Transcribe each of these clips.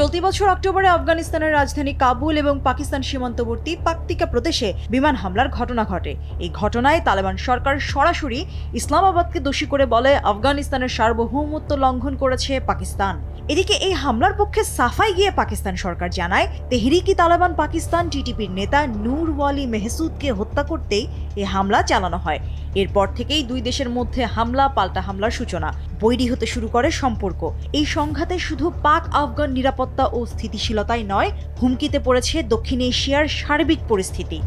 চলতি বছর অক্টোবরে আফগানিস্তানের রাজধানী কাবুল এবং পাকিস্তান সীমান্তবর্তী পাকতিকা প্রদেশে বিমান হামলার ঘটনা ঘটে। এই ঘটনায় তালেবান সরকার সরাসরি ইসলামাবাদকে দোষী করে বলে আফগানিস্তানের সার্বভৌমত্ব লঙ্ঘন করেছে পাকিস্তান। এদিকে এই হামলার পক্ষে সাফাই গিয়ে পাকিস্তান সরকার জানায়, তেহরিকি তালেবান পাকিস্তান টিটিপির নেতা নূর ওয়ালি মেহসুদকে হত্যা করতেই এই হামলা চালানো হয়। এরপর থেকেই দুই দেশের মধ্যে হামলা পাল্টা হামলার সূচনা, বৈরী হতে শুরু করে সম্পর্ক। এই সংঘাতে শুধু পাক আফগান নিরাপত্তা ও স্থিতিশীলতাই নয়, হুমকিতে পড়েছে দক্ষিণ এশিয়ার সার্বিক পরিস্থিতি।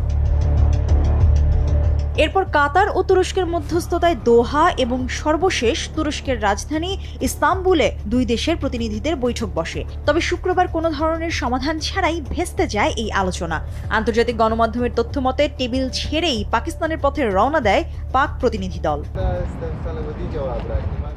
এরপর কাতার ও তুরস্কের মধ্যস্থতায় দোহা এবং সর্বশেষ তুরস্কের রাজধানী ইস্তাম্বুলে দুই দেশের প্রতিনিধিদের বৈঠক বসে। তবে শুক্রবার কোনো ধরনের সমাধান ছাড়াই ভেস্তে যায় এই আলোচনা। আন্তর্জাতিক গণমাধ্যমের তথ্য মতে টেবিল ছেড়েই পাকিস্তানের পথে রওনা দেয় পাক প্রতিনিধি দল।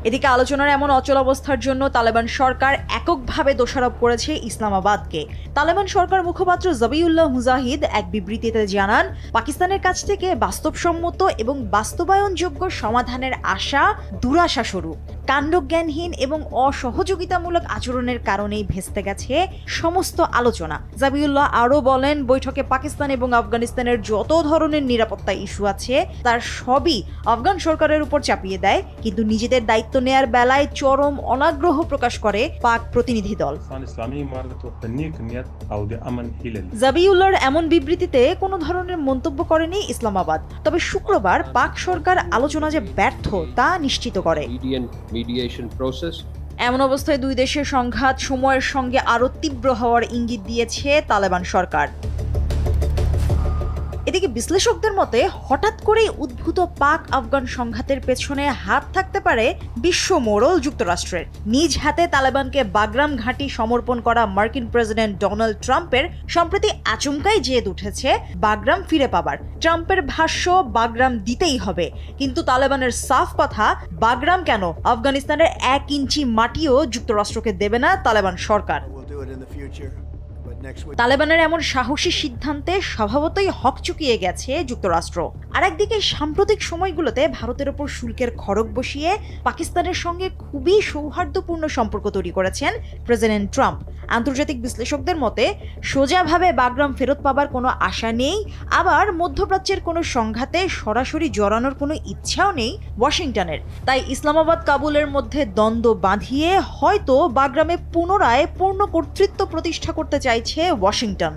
এদিকে আলোচনার এমন অচল অবস্থার জন্য তালেবান সরকার এককভাবে দোষারোপ করেছে ইসলামাবাদকে। তালেবান সরকার মুখপাত্র জবিউল্লাহ মুজাহিদ এক বিবৃতিতে জানান, পাকিস্তানের কাছ থেকে বাস্তবসম্মত এবং বাস্তবায়নযোগ্য সমাধানের আশা দুরাশা স্বরূপ। কাণ্ডজ্ঞানহীন এবং অসহযোগিতামূলক আচরণের কারণেই ভেস্তে গেছে সমস্ত আলোচনা। জাবিউল্লাহ আরও বলেন, বৈঠকে পাকিস্তান এবং আফগানিস্তানের যত ধরনের নিরাপত্তা ইস্যু আছে তার সবই আফগান সরকারের উপর চাপিয়ে দেয়, কিন্তু নিজেদের দায়িত্ব নেয়ার বেলায় চরম অনাগ্রহ প্রকাশ করে পাক প্রতিনিধি দল। জাবিউল্লাহর এমন বিবৃতিতে কোনো ধরনের মন্তব্য করেনি ইসলামাবাদ। তবে শুক্রবার পাক সরকার আলোচনা যে ব্যর্থ তা নিশ্চিত করে। এমন অবস্থায় দুই দেশের সংঘাত সময়ের সঙ্গে আরো তীব্র হওয়ার ইঙ্গিত দিয়েছে তালেবান সরকার। এদিকে বিশ্লেষকদের মতে হঠাৎ করেই উদ্ভূত পাক আফগান সংঘাতের পেছনে হাত থাকতে পারে বিশ্ব মোড়ল যুক্তরাষ্ট্রের। নিজ হাতে তালেবানকে বাগরাম ঘাঁটি সমর্পণ করা মার্কিন প্রেসিডেন্ট ডোনাল্ড ট্রাম্পের সম্প্রতি আচমকাই জেদ উঠেছে বাগরাম ফিরে পাবার। ট্রাম্পের ভাষ্য, বাগরাম দিতেই হবে, কিন্তু তালেবানের সাফ কথা, বাগরাম কেন, আফগানিস্তানের 1 ইঞ্চি মাটিও যুক্তরাষ্ট্রকে দেবে না তালেবান সরকার। তালেবানের এমন সাহসী সিদ্ধান্তে স্বভাবতই হকচকিয়ে গেছে যুক্তরাষ্ট্র। আর একদিকে সাম্প্রতিক সময়গুলোতে ভারতের ওপর শুল্কের খড়গ বসিয়ে পাকিস্তানের সঙ্গে খুবই সৌহার্দ্যপূর্ণ সম্পর্ক তৈরি করেছেন প্রেসিডেন্ট ট্রাম্প। আন্তর্জাতিক বিশ্লেষকদের মতে সোজাভাবে বাগরাম ফেরত পাবার কোনো আশা নেই, আবার মধ্যপ্রাচ্যের কোনো সংঘাতে সরাসরি জড়ানোর কোনো ইচ্ছাও নেই ওয়াশিংটনের। তাই ইসলামাবাদ কাবুলের মধ্যে দ্বন্দ্ব বাঁধিয়ে হয়তো বাগরামে পুনরায় পূর্ণ কর্তৃত্ব প্রতিষ্ঠা করতে চাইছে ওয়াশিংটন।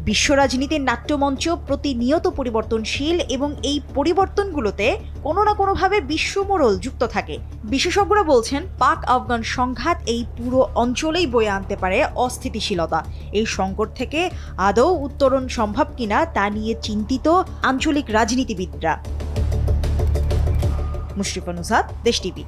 বিশ্ব রাজনীতির নাট্যমঞ্চ প্রতিনিয়ত পরিবর্তনশীল এবং এই পরিবর্তনগুলোতে কোনো না কোনোভাবে বিশ্ব মোড়ল যুক্ত থাকে। বিশেষজ্ঞরা বলছেন, পাক আফগান সংঘাত এই পুরো অঞ্চলেই বয়ে আনতে পারে অস্থিতিশীলতা। এই সংকট থেকে আদৌ উত্তরণ সম্ভব কিনা তা নিয়ে চিন্তিত আঞ্চলিক রাজনীতিবিদরা। মুশরিফা নুসরাত, দেশ টিভি।